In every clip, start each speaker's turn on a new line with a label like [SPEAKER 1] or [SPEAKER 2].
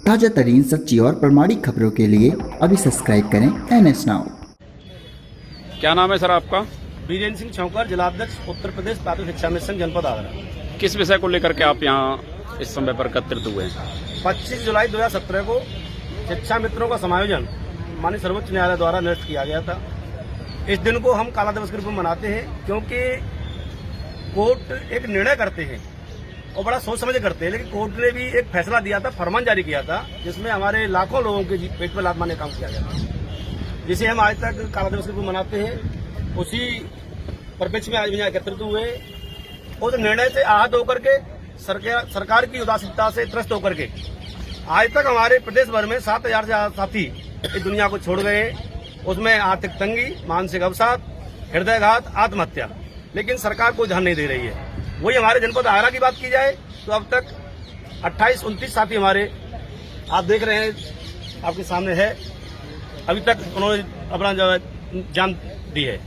[SPEAKER 1] ताजा तरीन सच्ची और प्रमाणिक खबरों के लिए अभी सब्सक्राइब करें NS नाउ।
[SPEAKER 2] क्या नाम है सर आपका?
[SPEAKER 3] बीरेन्द्र सिंह छौकर, जिलाध्यक्ष उत्तर प्रदेश प्राथमिक शिक्षा मिशन जनपद आगरा।
[SPEAKER 2] किस विषय को लेकर के आप यहाँ इस समय पर एकत्रित हुए हैं?
[SPEAKER 3] 25 जुलाई 2017 को शिक्षा मित्रों का समायोजन माननीय सर्वोच्च न्यायालय द्वारा निरस्त किया गया था। इस दिन को हम काला दिवस के रूप में मनाते हैं क्योंकि कोर्ट एक निर्णय करते हैं और बड़ा सोच समझ करते हैं, लेकिन कोर्ट ने भी एक फैसला दिया था, फरमान जारी किया था, जिसमें हमारे लाखों लोगों के पेट पे लात मारने का काम किया गया था, जिसे हम आज तक काला दिवस के रूप में मनाते हैं। उसी परिप्रेक्ष्य में आज यहाँ एकत्रित हुए। उस निर्णय से आहत होकर के सरकार की उदासीनता से त्रस्त होकर के आज तक हमारे प्रदेश भर में 7,000 से ज्यादा साथी इस दुनिया को छोड़ गए। उसमें आर्थिक तंगी, मानसिक अवसाद, हृदयघात, आत्महत्या, लेकिन सरकार कोई ध्यान नहीं दे रही है। वही हमारे जनपद आगरा की बात की जाए तो अब तक 28-29 साथी हमारे आप देख रहे हैं, आपके सामने है, अभी तक उन्होंने अपना जान दी है।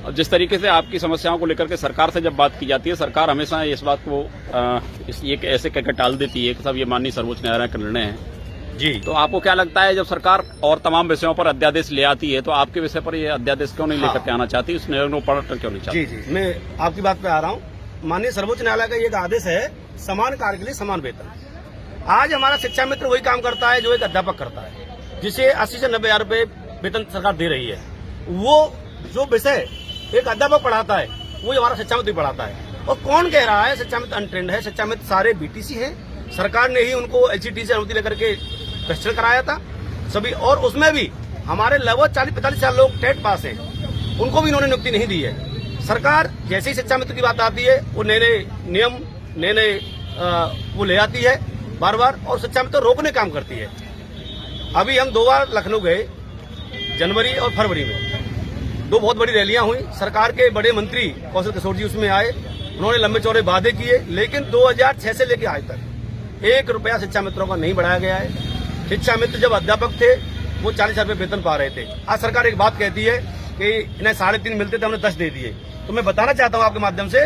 [SPEAKER 2] और जिस तरीके से आपकी समस्याओं को लेकर के सरकार से जब बात की जाती है, सरकार हमेशा इस बात को ये ऐसे कहकर टाल देती है कि सब ये माननीय सर्वोच्च न्यायालय का निर्णय है
[SPEAKER 3] जी।
[SPEAKER 2] तो आपको क्या लगता है, जब सरकार और तमाम विषयों पर अध्यादेश ले आती है तो आपके विषय पर ये अध्यादेश क्यों नहीं लेकर के आना चाहती, उस निर्णय को पढ़कर क्यों नहीं चाहती?
[SPEAKER 3] जी, मैं आपकी बात पे आ रहा हूँ। माननीय सर्वोच्च न्यायालय का एक आदेश है, समान कार्य के लिए समान वेतन। आज हमारा शिक्षा मित्र वही काम करता है जो एक अध्यापक करता है, जिसे 80 से 90 हजार रुपए वेतन सरकार दे रही है। वो जो विषय एक अध्यापक पढ़ाता है वो हमारा शिक्षा मित्र पढ़ाता है। और कौन कह रहा है शिक्षा मित्र अनट्रेंड है? शिक्षा मित्र सारे BTC हैं। सरकार ने ही उनको LCT से अनुमति लेकर के प्रशिक्षण कराया था सभी, और उसमें भी हमारे लगभग 40-45 हजार लोग टेट पास हैं, उनको भी इन्होंने नियुक्ति नहीं दी है। सरकार जैसे ही शिक्षा मित्र की बात आती है वो नए नए नियम, नए वो ले आती है बार बार, और शिक्षा मित्र रोकने काम करती है। अभी हम 2 बार लखनऊ गए, जनवरी और फरवरी में 2 बहुत बड़ी रैलियां हुई। सरकार के बड़े मंत्री कौशल किशोर जी उसमें आए, उन्होंने लंबे चौड़े वादे किए, लेकिन 2006 से लेकर आज तक 1 रुपया शिक्षा मित्रों का नहीं बढ़ाया गया है। शिक्षा मित्र जब अध्यापक थे वो 40 हजार रुपये वेतन पा रहे थे। आज सरकार एक बात कहती है कि इन्हें 3.5 मिलते थे, हमने 10 दे दिए। तो मैं बताना चाहता हूं आपके माध्यम से,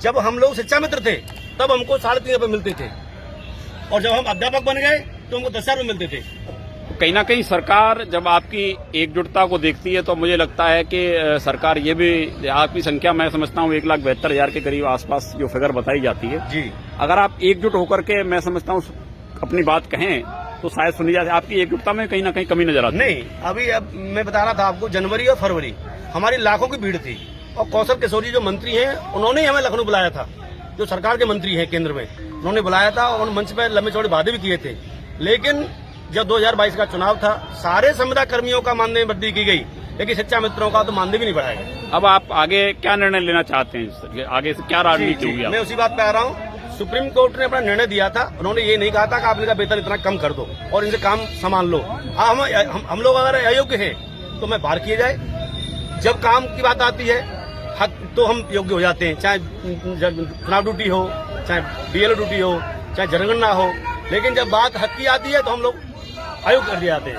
[SPEAKER 3] जब हम लोग शिक्षा मित्र थे तब हमको 3.5 रुपये मिलते थे, और जब हम अध्यापक बन गए तो हमको 10,000 रुपये मिलते थे।
[SPEAKER 2] कहीं ना कहीं सरकार जब आपकी एकजुटता को देखती है तो मुझे लगता है कि सरकार ये भी, आपकी संख्या मैं समझता हूँ 1,72,000 के करीब आसपास जो फिगर बताई जाती है
[SPEAKER 3] जी,
[SPEAKER 2] अगर आप एकजुट होकर के मैं समझता हूँ अपनी बात कहें तो शायद सुनी जाए। आपकी एकजुटता में कहीं ना कहीं कमी नजर आती है।
[SPEAKER 3] नहीं, अभी अब मैं बता रहा था आपको, जनवरी और फरवरी हमारी लाखों की भीड़ थी, और कौशल किशोर जी जो मंत्री हैं उन्होंने ही हमें लखनऊ बुलाया था, जो सरकार के मंत्री हैं केंद्र में, उन्होंने बुलाया था और मंच पर लंबे चौड़े वादे भी किए थे। लेकिन जब 2022 का चुनाव था, सारे संविदा कर्मियों का मानदेय वृद्धि की गई, लेकिन शिक्षा मित्रों का तो मानदेय भी नहीं बढ़ाया गया।
[SPEAKER 2] अब आप आगे क्या निर्णय लेना चाहते हैं, आगे से क्या रणनीति होगी?
[SPEAKER 3] मैं उसी बात पे आ रहा हूँ। सुप्रीम कोर्ट ने अपना निर्णय दिया था, उन्होंने ये नहीं कहा था कि आप इनका वेतन इतना कम कर दो और इनसे काम संभाल लो। हम लोग अगर अयोग्य हैं तो मैं बाहर किए जाए। जब काम की बात आती है हक तो हम योग्य हो जाते हैं, चाहे चुनाव ड्यूटी हो, चाहे BLO ड्यूटी हो, चाहे जनगणना हो, लेकिन जब बात हक की आती है तो हम लोग अयोग्य कर दिए जाते हैं।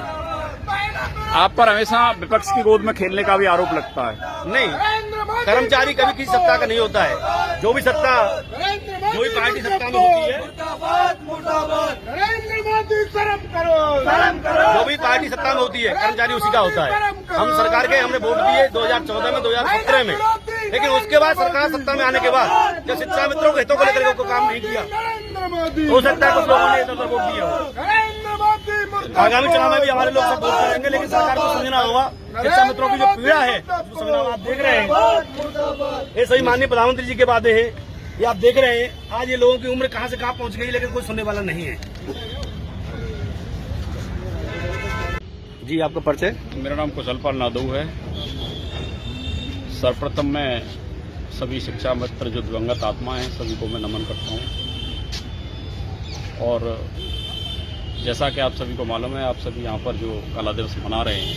[SPEAKER 2] आप पर हमेशा विपक्ष की गोद में खेलने का भी आरोप लगता है।
[SPEAKER 3] नहीं, कर्मचारी कभी किसी सत्ता का नहीं होता है। जो भी पार्टी सत्ता में होती है, जो भी पार्टी सत्ता में होती है कर्मचारी उसी का होता है। हम सरकार के हमने वोट दिए 2014 में, 2017 में, लेकिन उसके बाद सरकार सत्ता में आने के बाद जब शिक्षा मित्रों के हितों को लेकर कोई काम नहीं किया, हो सकता है कुछ लोगों ने इधर वोट दिया हो। आगामी चुनाव में भी हमारे लोग सब वोट करेंगे, लेकिन सरकार को समझना होगा शिक्षा मित्रों की जो पीड़ा है, जो समझना आप देख रहे हैं, ये सही माननीय प्रधानमंत्री जी के वादे हैं, ये आप देख रहे हैं। आज ये लोगों की उम्र कहां से कहां पहुंच गई, लेकिन कोई सुनने वाला नहीं है। जी, आपका परिचय?
[SPEAKER 2] मेरा नाम कुशलपाल नादू है। सर्वप्रथम मैं सभी शिक्षा मित्र जो दिवंगत आत्मा हैं सभी को मैं नमन करता हूं। और जैसा कि आप सभी को मालूम है, आप सभी यहाँ पर जो काला दिवस मना रहे हैं,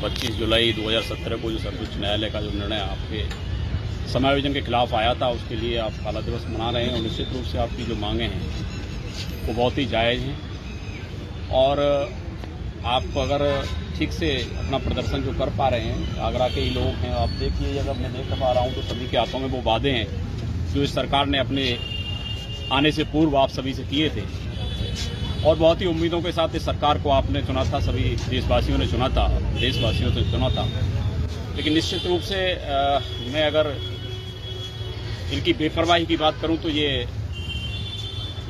[SPEAKER 2] 25 जुलाई 2017 को जो सर्वोच्च न्यायालय का जो निर्णय आपके समायोजन के खिलाफ आया था, उसके लिए आप काला दिवस मना रहे हैं। और निश्चित रूप से आपकी जो मांगें हैं वो बहुत ही जायज़ हैं, और आप अगर ठीक से अपना प्रदर्शन जो कर पा रहे हैं, आगरा के ही लोग हैं, आप देखिए, अगर मैं देख पा रहा हूँ तो सभी के हाथों में वो वादे हैं जो इस सरकार ने अपने आने से पूर्व आप सभी से किए थे। और बहुत ही उम्मीदों के साथ इस सरकार को आपने चुना था, सभी देशवासियों ने चुना था, देशवासियों से चुना था। लेकिन निश्चित रूप से मैं अगर इनकी बेपरवाही की बात करूं तो ये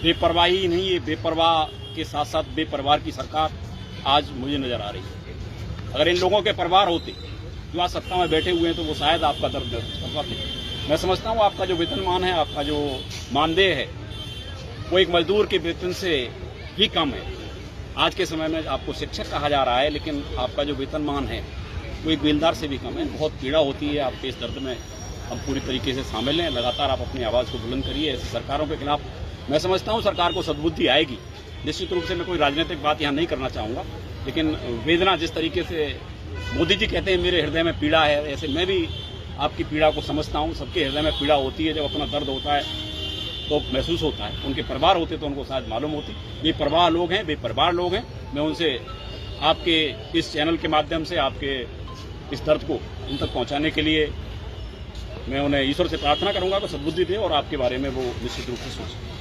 [SPEAKER 2] बेपरवाही ही नहीं, ये बेपरवाह के साथ साथ बेपरवाह की सरकार आज मुझे नजर आ रही है। अगर इन लोगों के परिवार होते जो आज सत्ता में बैठे हुए हैं तो वो शायद आपका दर्द कर पाते। मैं समझता हूं आपका जो वेतनमान है, आपका जो मानदेय है, वो एक मजदूर के वेतन से भी कम है। आज के समय में आपको शिक्षक कहा जा रहा है, लेकिन आपका जो वेतनमान है वो एक बेलदार से भी कम है। बहुत पीड़ा होती है, आपके इस दर्द में हम पूरी तरीके से शामिल हैं। लगातार आप अपनी आवाज़ को बुलंद करिए। ऐसी सरकारों के खिलाफ मैं समझता हूं सरकार को सद्बुद्धि आएगी। निश्चित रूप से मैं कोई राजनीतिक बात यहाँ नहीं करना चाहूँगा, लेकिन वेदना जिस तरीके से मोदी जी कहते हैं मेरे हृदय में पीड़ा है, ऐसे मैं भी आपकी पीड़ा को समझता हूँ। सबके हृदय में पीड़ा होती है, जब अपना दर्द होता है तो महसूस होता है। उनके परिवार होते तो उनको शायद मालूम होती। ये परवाह लोग हैं, बेपरवाह लोग हैं। मैं उनसे आपके इस चैनल के माध्यम से आपके इस दर्द को उन तक पहुंचाने के लिए मैं उन्हें ईश्वर से प्रार्थना करूंगा कि सद्बुद्धि दे और आपके बारे में वो निश्चित रूप से सोचें।